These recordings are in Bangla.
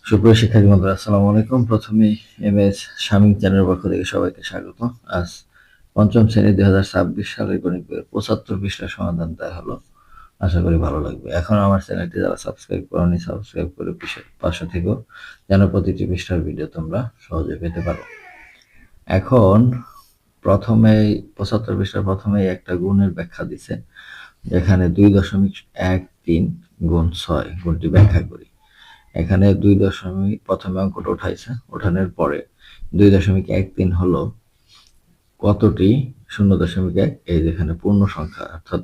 সুপ্রিয় শিক্ষার্থী বন্ধুরা, আসসালামু আলাইকুম। প্রথমেই এমএস শামীম চ্যানেলের পক্ষ থেকে সবাইকে স্বাগত। আজ পঞ্চম শ্রেণী 2026 সালের গণিত বইয়ের 75 পৃষ্ঠার সমাধান দেওয়া হলো। আশা করি ভালো লাগবে। এখন আমার চ্যানেলটি যারা সাবস্ক্রাইব করনি, সাবস্ক্রাইব করে পাশে থেকো, যেন প্রতিটি পৃষ্ঠার ভিডিও তোমরা সহজে পেতে পারো। এখন প্রথমেই 75 পৃষ্ঠার প্রথমেই একটা গুণের ব্যাখ্যা দিছে, যেখানে 2.13 গুণ 6 গুণটি ব্যাখ্যা করি। এখানে 2 দশমিক প্রথমে অঙ্কটা উঠাইছে, ওঠানোর পরে 2.13 হলো কতটি 0.1, এই যেখানে পূর্ণ সংখ্যা অর্থাৎ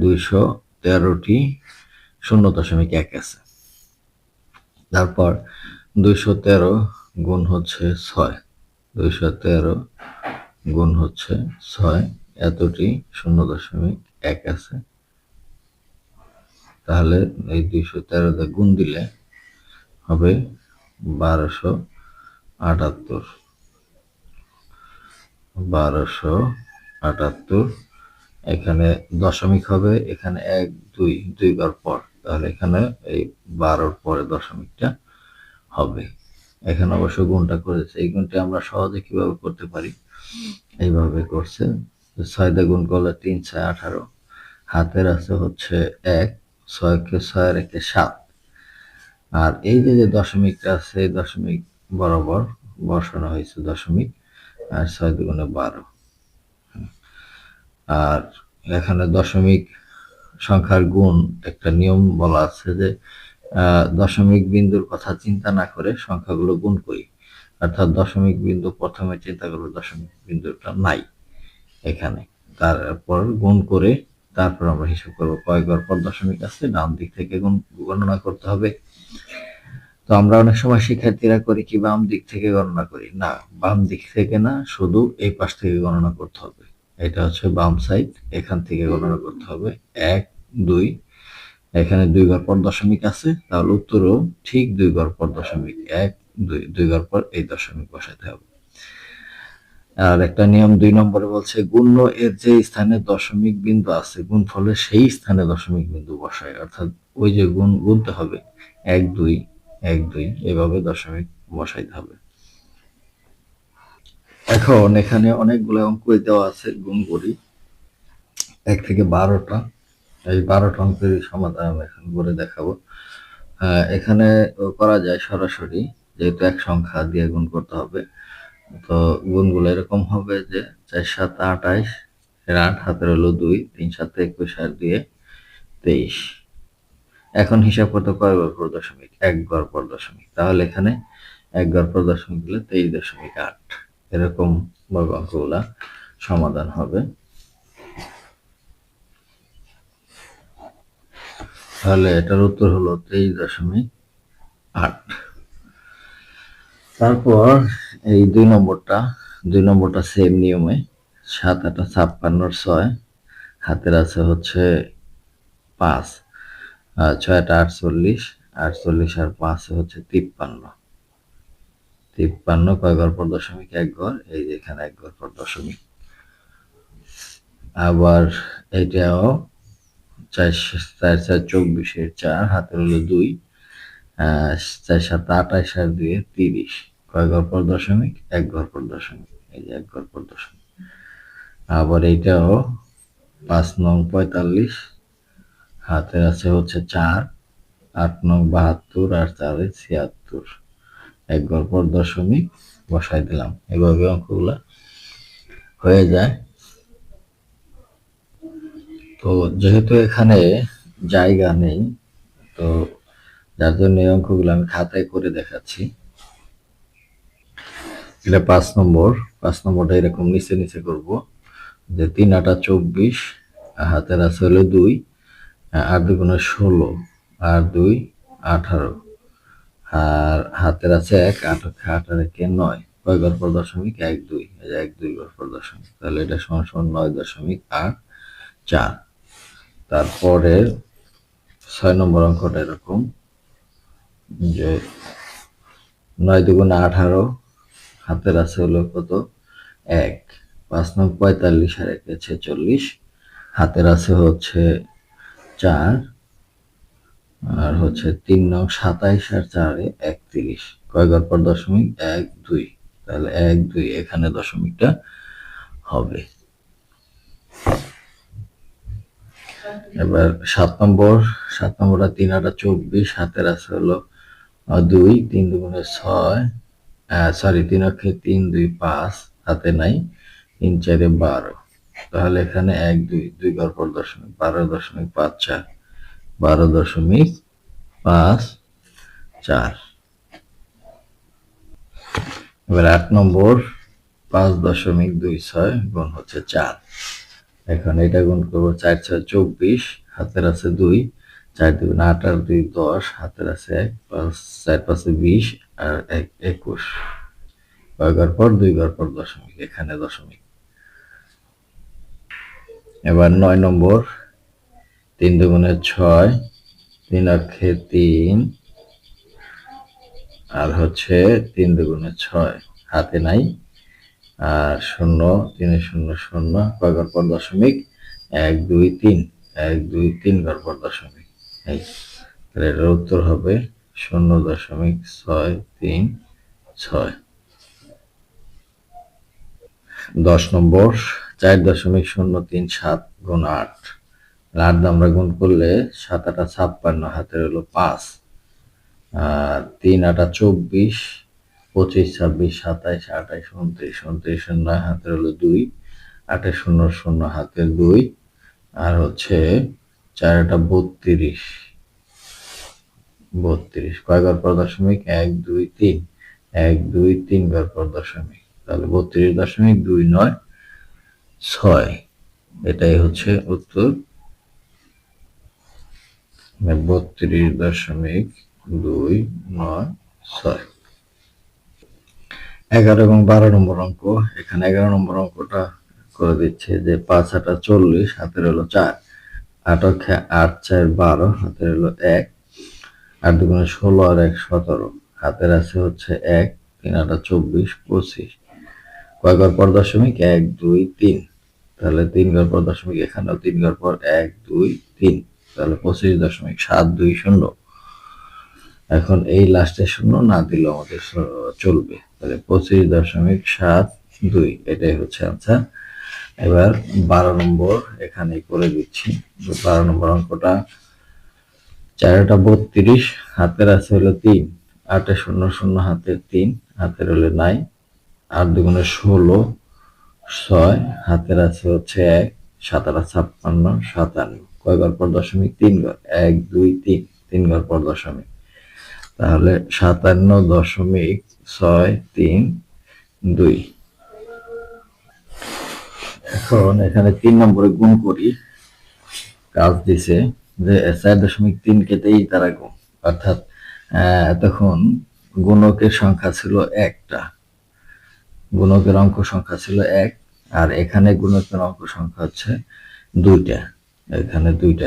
213টি 0.1 আছে। তারপর 213 গুণ হচ্ছে 6, 213 গুণ হচ্ছে 6, এতটি 0.1 আছে। তাহলে এই 213 গুণ দিলে হবে 1278। এখানে দশমিক হবে, এখানে 1 2 বার পর, তাহলে এখানে এই 12 পরে দশমিকটা হবে। এখানে অবশ্য গুণটা করেছে, এই গুণটা আমরা সহজে কিভাবে করতে পারি, এইভাবে করছে। 6 দিয়ে গুণ করলে 3 6 18, হাতের আছে হচ্ছে 1, 6কে 6 রেখে 7, আর এই যে দশমিকটা আছে এই দশমিক বরাবর বসানো হয়েছে দশমিক, আর 6 দুগুণে 12। আর এখানে দশমিক সংখ্যার গুণ একটা নিয়ম বলা আছে যে দশমিক বিন্দুর কথা চিন্তা না করে সংখ্যাগুলো গুণ করি, অর্থাৎ দশমিক বিন্দু প্রথমে চিন্তা করলে দশমিক বিন্দুটা নাই এখানে, তারপর গুণ করে তারপর আমরা হিসাব করবো কয় ঘর পর দশমিক আছে, ডান দিক থেকে গণনা করতে হবে। তো আমরা অনেক সময় শিক্ষার্থীরা করি কি বাম দিক থেকে গণনা করি, না বাম দিক থেকে না, শুধু এই পাশ থেকে গণনা করতে হবে। এটা হচ্ছে বাম সাইড, এখান থেকে গণনা করতে হবে 1 2, এখানে 2 ঘর পর দশমিক আছে, তাহলে উত্তরও ঠিক 2 ঘর পর দশমিক, 1 2, 2 ঘর পর এই দশমিক বসাতে হবে। আর একটা নিয়ম 2 নম্বরে বলছে গুণ্য এর যে স্থানে দশমিক বিন্দু আছে গুণফলে সেই স্থানে দশমিক বিন্দু বসায়, অর্থাৎ ওই যে গুনতে হবে 1 2 1 2, এভাবে দশমিক বসাইতে হবে। এখন এখানে অনেকগুলো অঙ্ক দেওয়া আছে, গুণ করি 1 থেকে 12টা। এই 12টা অঙ্কের সমাধান আমি এখন করে দেখাবো। এখানে করা যায় সরাসরি, যেহেতু এক সংখ্যা দিয়ে গুণ করতে হবে। তো গুণগুলো এরকম হবে যে 4 7 28, 8 হাতের হলো 2, 3 7 21 আর 2 23। এখন হিসাব করতে কয় ঘর পর দশমিক, 1 ঘর পর দশমিক, তাহলে এখানে 1 ঘর পর দশমিক দিলে 23.8, এরকম ভাবে অঙ্কগুলা সমাধান হবে। তাহলে এটার উত্তর হলো 23.8। তারপর এই 2 নম্বরটা সেম নিয়মে 7 8 56 6, হাতের আছে হচ্ছে 5, 6 8 48, 48 আর 5 হচ্ছে 53। কয় ঘর পর দশমিক, 1 ঘর, এই যে এখানে 1 ঘর পর দশমিক। আবার এইটাও 4 4 4 24 4, হাতের হলো 2, 4 7 28 আর 2 30, কয় ঘর পর দশমিক, 1 ঘর পর দশমিক, এই যে 1 ঘর পর দশমিক। আবার এইটাও 5 নং 45, হাতের আছে হচ্ছে 4, 8 নং 72 আর 4 76, 1 ঘর পর দশমিক বসাই দিলাম। এভাবে অঙ্কগুলা হয়ে যায়। তো যেহেতু এখানে জায়গা নেই, তো যার জন্য এই অঙ্কগুলো আমি খাতায় করে দেখাচ্ছি। এটা 5 নম্বরটা এরকম নিচে নিচে করব, যে 3 8 24, হাতের আছে হলো 2, 8 2 16 আর 2 18, আর হাতের আছে 1 8 8 আর 1 9, কয় ঘর পর দশমিক, 1 2, এই যে 1 2 ঘর পর দশমিক, তাহলে এটা সমান সমান 9.84। তারপরে 6 নম্বর অঙ্কটা এরকম, যে 9 2 18, হাতের আছে হলো কত 1, 5 নং 45 আর 1 46, হাতের আছে হচ্ছে 4, আর হচ্ছে 3 নং 27 আর 4 31, কয় ঘর পর দশমিক? 1 2, তাহলে 1 2 এখানে দশমিকটা হবে। এবার 7 নম্বরটা 3 8 24, হাতের আছে হলো 2, 3 দুগুণে 6, সরি 3 অক্ষে 3 2 5, হাতে নাই 3 4 12, তাহলে এখানে 1 2 2 ঘর পর দশমিক, 12.54, 12.54। এবার 8 নম্বর 5.26 গুণ হচ্ছে 4। এখন এটা গুণ করবো, 4 6 24, হাতের আছে 2, 4 2 8 আর 2 10, হাতের আছে 1, 5 4 5 20 আর 1 21, কয় ঘর পর? 2 ঘর পর দশমিক, এখানে দশমিক। এবার 9 নম্বর 3 দুগুণে 6, 3 অক্ষে 3 আর হচ্ছে 3 দুগুণে 6, হাতে নাই আর 0 3 0 0, কয় ঘর পর দশমিক? 1 2 3, 1 2 3 ঘর পর দশমিক। এই তাহলে এটার উত্তর হবে 0.636। 10 নম্বর 4.037 গুণ 8, 8 আমরা গুণ করলে 7 8 56, হাতের হলো 5, আর 3 8 24, 25 26 27 28 29, 29 9, হাতের হলো 2, 8 0 0, হাতের 2, আর হচ্ছে 4 8 32, 32, কয় ঘর পর দশমিক? 1 2 3, 1 2 3 ঘর পর দশমিক, তাহলে 32.296, এটাই হচ্ছে উত্তর। 32.296। 11 এবং 12 নম্বর অঙ্ক। এখানে 11 নম্বর অঙ্কটা করে দিচ্ছে যে 5 8 40, হাতের হলো 4, 8 অক্ষে 8 4 12, হাতের হলো 1, 8 দুগুণে 16 আর 1 17, হাতের আছে হচ্ছে 1, 3 8 24 25, কয় ঘর পর দশমিক? 1 2 3, তাহলে 3 ঘর পর দশমিক, এখানেও 3 ঘর পর 1 2 3, তাহলে 25.720। এখন এই লাস্টে শূন্য না দিলেও আমাদের চলবে, তাহলে 25.72, এটাই হচ্ছে আনসার। এবার 12 নম্বর এখানে করে দিচ্ছি। 12 নম্বর অঙ্কটা 4 8 32, হাতের আছে হলো 3, 8 0 0, হাতের 3, হাতের হলো 9, 8 দুগুণে 16 6, হাতের আছে হচ্ছে 1, 7 8 56 57, কয় ঘর পর দশমিক? 3 ঘর, 1 2 3, 3 ঘর পর দশমিক, তাহলে 57.632। এখন এখানে 3 নম্বরে গুণ করি। কাজ দিছে যে 4.3 কেটেই তারা গুণ, অর্থাৎ তখন গুণকের সংখ্যা ছিল একটা, গুণকের অঙ্ক সংখ্যা ছিল 1, আর এখানে গুণকের অঙ্ক সংখ্যা হচ্ছে 2টা। এখানে দুইটা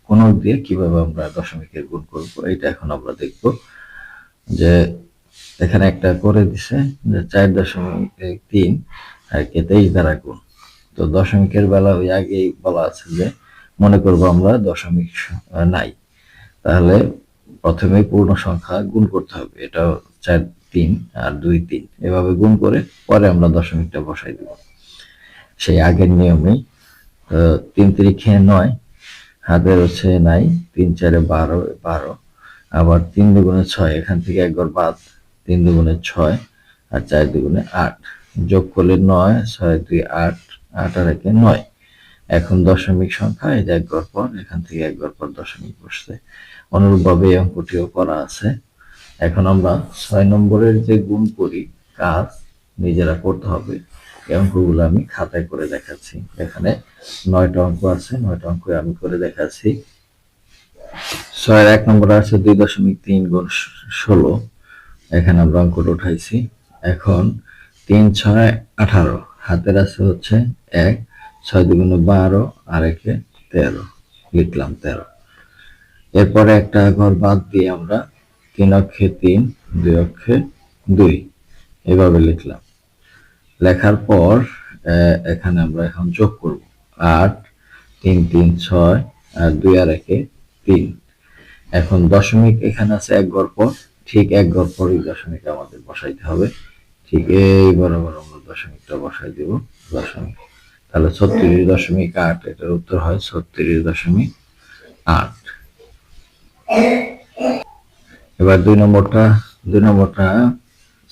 গুণক দিয়ে কিভাবে আমরা দশমিকের গুণ করব, এটা এখন আমরা দেখব। যে এখানে একটা করে দিছে যে 4.3 আর কে 23 দ্বারা গুণ। তো দশমিকের বেলা ওই আগেই বলা আছে যে মনে করবো আমরা দশমিক নাই, তাহলে প্রথমে পূর্ণ সংখ্যা গুণ করতে হবে, এটা 4 3 আর 2 3, এভাবে গুণ করে পরে আমরা দশমিকটা বসাই দিব সেই আগের নিয়মেই। 3 3 9, হাতের হচ্ছে নাই, 3 4 12 12, আবার 3 দুগুণে 6, এখান থেকে 1 ঘর বাদ, 3 দুগুণে 6 আর 4 দুগুণে 8, যোগ করলে 9, 6 2 8, 8 আর 1 9। এখন দশমিক সংখ্যা এই যে 1 ঘর পর, এখান থেকে 1 ঘর পর দশমিক বসছে। অনুরূপভাবে এই অঙ্কটিও করা আছে। এখন আমরা 6 নম্বরের যে গুণ করি কাজ নিজেরা করতে হবে। এই অঙ্কগুলো আমি খাতায় করে দেখাচ্ছি। এখানে 9টা অঙ্ক আছে, 9টা অঙ্ক আমি করে দেখাচ্ছি। 6 1 নম্বরে আছে 2.3 গুণ 16, এখানে আমরা অঙ্কটা উঠাইছি। এখন 3 6 18, হাতের আছে হচ্ছে 1, 6 দুগুণে 12 আর 1 13, লিখলাম 13। এরপরে একটা ঘর বাদ দিয়ে আমরা 3 অক্ষে 3 2 অক্ষে 2, এভাবে লিখলাম। লেখার পর এখানে আমরা এখন যোগ করব 8 3 3 6 আর 2 আর 1 3, এখন দশমিক এখানে আছে এক ঘর পর, ঠিক এক ঘর পরই দশমিক আমাদের বসাইতে হবে। ঠিক এই বরাবর আমরা দশমিকটা বসাই দেব। দশমিক, তাহলে 36.8, এটার উত্তর হয় 36.8। এবার দুই নম্বরটা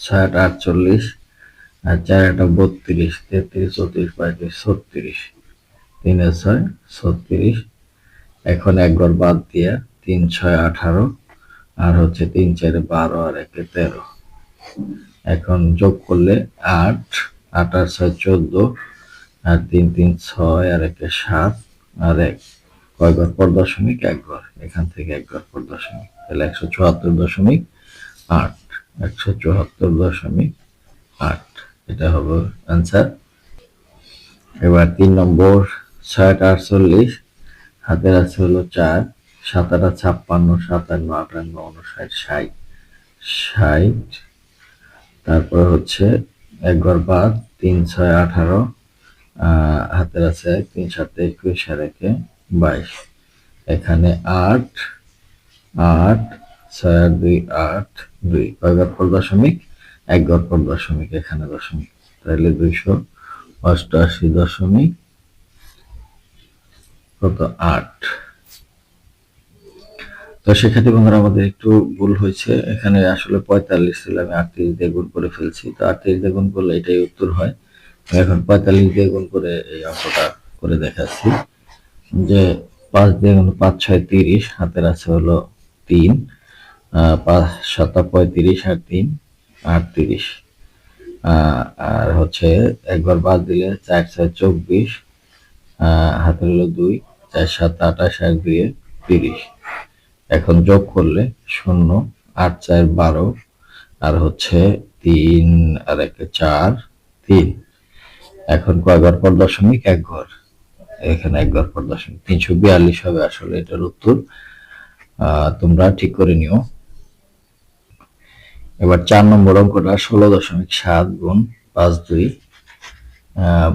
6×8 = 48, আর 4×8 = 32, 33, 34, 36, 3×6 36। এখন এক ঘর বাদ দিয়া 3×6 = 18, আর হচ্ছে 3×4 = 12, আর 1 = 13। এখন যোগ করলে 8, 8 আর 6 14, আর 3 3 6, আর 1 7, আর 1 কয় ঘর পর দশমিক? এক ঘর, এখান থেকে এক ঘর পর দশমিক, তাহলে 174.8, 174.8, এটা হবে অ্যান্সার। এবার 3 নম্বর 6×8 = 48, হাতের আছে হলো 4, 7×8 = 56, 57, 58, 59, 60, তারপরে হচ্ছে এক ঘর বাদ 3×6 = 18, হাতের আছে 1, 3×7 = 21, আর 1 = 22। এখানে 8, 8, 6 আর 2 8, 2 কয় ঘর পর দশমিক? এক ঘর পর দশমিক, এখানে দশমিক, তাহলে 288. কত 8। তো সেক্ষেত্রে বন্ধুরা আমাদের একটু ভুল হয়েছে, এখানে আসলে 45 ছিল, আমি 38 দিয়ে গুণ করে ফেলছি। তো 38 দিয়ে গুণ করলে এটাই উত্তর হয়। এখন 45 দিয়ে গুণ করে এই অঙ্কটা করে দেখাচ্ছি যে 5 দিয়ে গুণ 5 6 30, হাতের আছে হলো 3, 5 7 35, আর 3 38, আর হচ্ছে একবার বাদ দিলে 4 6 24, হাতের হলো 2, 4 7 28, আর 2 30। এখন যোগ করলে 0, 8 4 12, আর হচ্ছে 3 আর 1 4, 3। এখন কয় ঘর পর দশমিক? এক ঘর, এখানে এক ঘর পর দশমিক, 342 হবে আসলে এটার উত্তর। তোমরা ঠিক করে নিও। এবার 4 নম্বর অঙ্কটা 16.7 গুণ 5 2,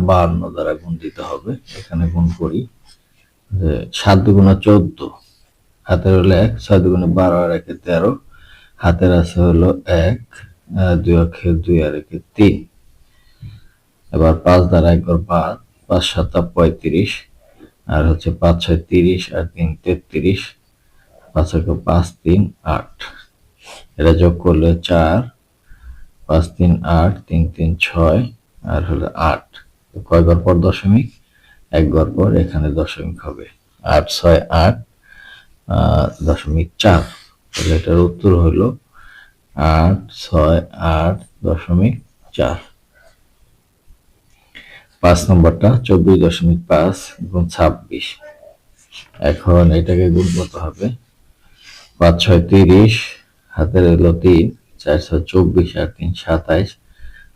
52 দ্বারা গুণ দিতে হবে। এখানে গুণ করি যে 7 দুগুণে 14, হাতের হলো 1, 6 দুগুণে 12, আর 1 13, হাতের আছে হলো 1, 2 অক্ষে 2, আর 1 3। এবার 5 দ্বারা একবার বাদ, 5 7 35, আর হচ্ছে 5 6 30, আর 3 33, 5 1 5 3 8। এটা যোগ করলে 4, 5 3 8, 3 3 6, আর হলো 8। কয় ঘর পর দশমিক? এক ঘর পর, এখানে দশমিক হবে 8 6 8, 0.4। তাহলে এটার উত্তর হলো 8 6 8.4। 5 নম্বরটা 24.5 গুণ 26। এখন এটাকে গুণ করতে হবে, 5 6 30, হাতের হলো 3, 4 6 24, আর 3 27,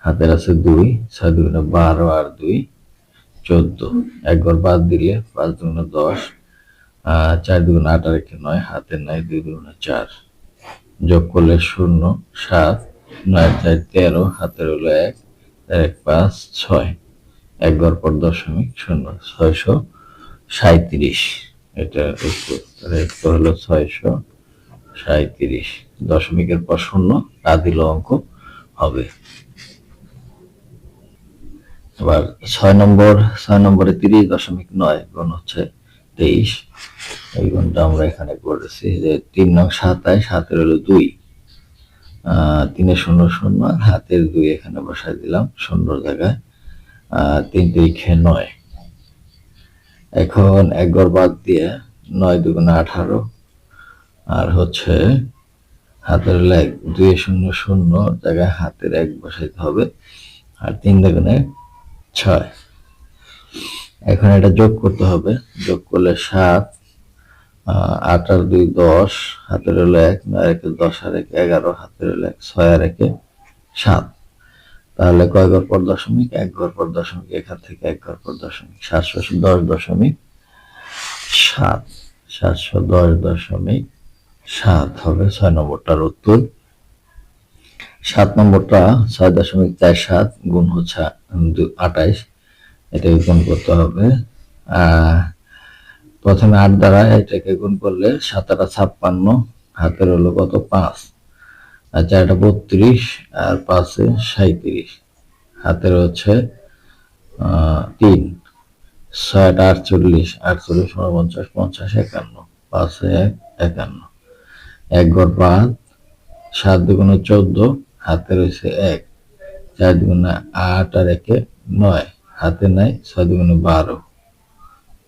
হাতের আছে 2, 6 2 12, আর 2 14। এক ঘর বাদ দিলে 5 2 10, 4 2 8, আর 1 9, হাতের নাই, 2 2 4। যোগ করলে 0 7 9 4 13, হাতের হলো 1, 1 5 6, এক ঘর পর দশমিক 0, 637। এটা উত্তর, তাহলে উত্তর হলো 637। দশমিকের পর 0 আদিল অঙ্ক হবে। এবার 6 নম্বরে 30.9 গুণ হচ্ছে 23, এই গুণটা আমরা এখানে করেছি যে 3 নং 27, হাতের হলো 2, 3 0 0, আর হাতের 2 এখানে বসাই দিলাম 0 জায়গায়, 3 3 9। এখন এক ঘর বাদ দিয়ে 9 2 18, আর হচ্ছে হাতের হলো 2 0 0 জায়গায় হাতের 1 বসাইতে হবে, আর 3 2 6। এখন এটা যোগ করতে হবে, যোগ করলে 7, 8 আর 2 10, হাতের হলো 1, 9 আর 1 10, আর 1 11, হাতের হলো 1 6, আর 1 7। তাহলে কয় ঘর পর দশমিক? এক ঘর পর দশমিক, এখান থেকে এক ঘর পর দশমিক, 710.7, 710.7 হবে 6 নম্বরটার উত্তর। 7 নম্বরটা 6.47 গুণ হচ্ছে 28, এটাকে গুণ করতে হবে। তো প্রথমে 8 দ্বারা এটাকে গুণ করলে 7 8 56, হাতের হলো কত 5, আর 4 32 আর 5 37, হাতের হচ্ছে 3, 6 48, 48 49 50 51, 5 1 51, 1 ঘর 5, 7 2 14, হাতের হচ্ছে 1, 4 2 8 আর 1 9, হাতে নাই, 6 2 12।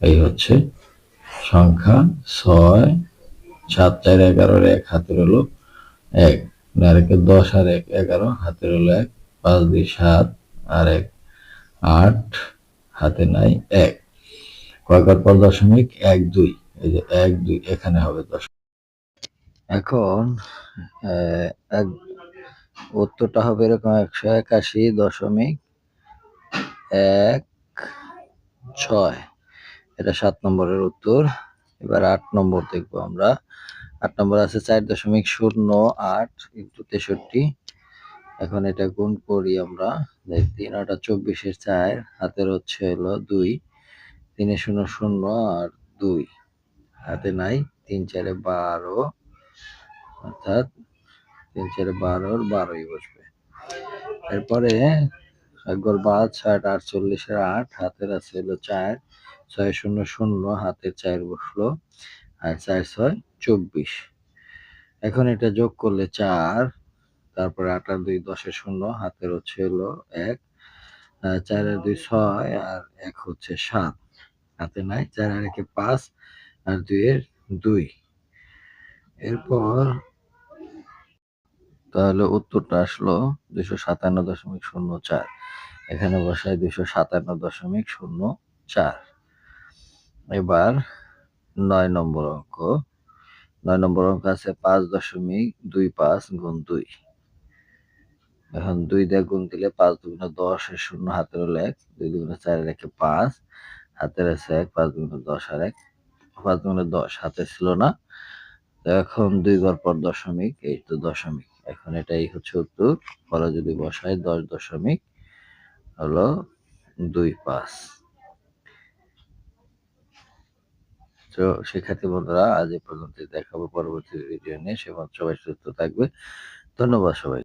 এই হচ্ছে সংখ্যা 6 7 4 11 1, হাতের হলো 1, আর 1 10 আর 1 11, হাতের হলো 1, 5 2 7 আর 1 8, হাতে নাই 1। কয়েকবার পর দশমিক 1 2, এই যে 1 2 এখানে হবে দশমিক। এখন উত্তরটা হবে এরকম 181.16। এটা 7 নম্বরের উত্তর। এবার 8 নম্বর দেখবো আমরা। 8 নম্বর আছে 4.08 ইন্টু 63। এখন এটা গুণ করি আমরা। 3 8 24 4, হাতের হচ্ছে হলো 2, 3 0 0 আর 2, হাতে নাই, 3 4 12, অর্থাৎ 3 4 12 12ই বসবে। এরপরে 1 ঘর 5 6 48 এর 8, হাতের আছে হলো 4, 6 0 0, হাতের 4 বসলো, আর 4 6 24। এখন এটা যোগ করলে 4, তারপরে 8 আর 2 10 এর 0, হাতের হচ্ছে হলো 1, 4 আর 2 6 আর 1 হচ্ছে 7, হাতে নাই, 4 আর 1 5 আর 2 এর 2। এরপর তাহলে উত্তরটা আসলো 257.04। এখানে বসায় 257.04। এবার 9 নম্বর অঙ্ক। 9 নম্বর অঙ্ক আছে 5.25 গুণ 2। এখন 2 দিয়ে গুণ দিলে 5 2 10 এর 0, হাতের হলো 1, 2 2 4 এর 1 5, হাতের আছে 1, 5 2 10 আর 1, 5 2 10, হাতে ছিল না। এখন 2 ঘর পর দশমিক, এই তো দশমিক। এখন এটাই হচ্ছে উত্তর। পরে যদি বসাই 10.25। তো শিক্ষার্থী বন্ধুরা, আজ এ পর্যন্ত। দেখাবো পরবর্তী ভিডিও নিয়ে। সে সবাই সুস্থ থাকবে। ধন্যবাদ সবাই।